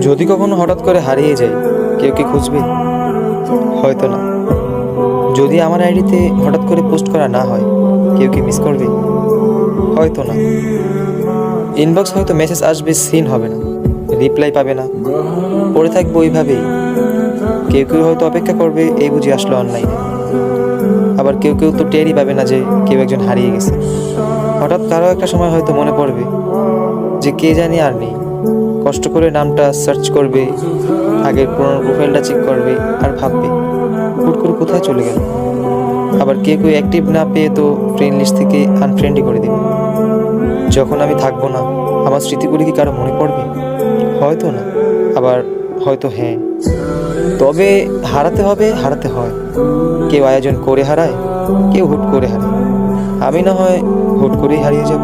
যদি কখনো হঠাৎ করে হারিয়ে যাই, কেউ কি খুঁজবে? হয়তো না। যদি আমার আইডিতে হঠাৎ করে পোস্ট করা না হয়, কেউ কি মিস করবে? হয়তো না। ইনবক্স হয়তো মেসেজ আসবে, সিন হবে না, রিপ্লাই পাবে না, পড়ে থাকবো ওইভাবেই। কেউ কেউ হয়তো অপেক্ষা করবে, এই বুঝি আসলো অনলাইনে। আবার কেউ কেউ তো টেরই পাবে না যে কেউ একজন হারিয়ে গেছে। হঠাৎ কারো একটা সময় হয়তো মনে পড়বে যে কে জানি আর নেই। কষ্ট করে নামটা সার্চ করবে, আগের পুরোনো প্রোফাইলটা চেক করবে, আর ভাববে হুট করে কোথায় চলে গেল। আবার কেউ কেউ অ্যাক্টিভ না পেয়ে তো ফ্রেন্ড লিস্ট থেকে আনফ্রেন্ডই করে দেবে। যখন আমি থাকবো না, আমার স্মৃতিগুলি কি কারো মনে পড়বে? হয়তো না, আবার হয়তো হ্যাঁ। তবে হারাতে হবে, হারাতে হয়। কেউ আয়োজন করে হারায়, কেউ হুট করে হারায়। আমি না হয় হুট করেই হারিয়ে যাব।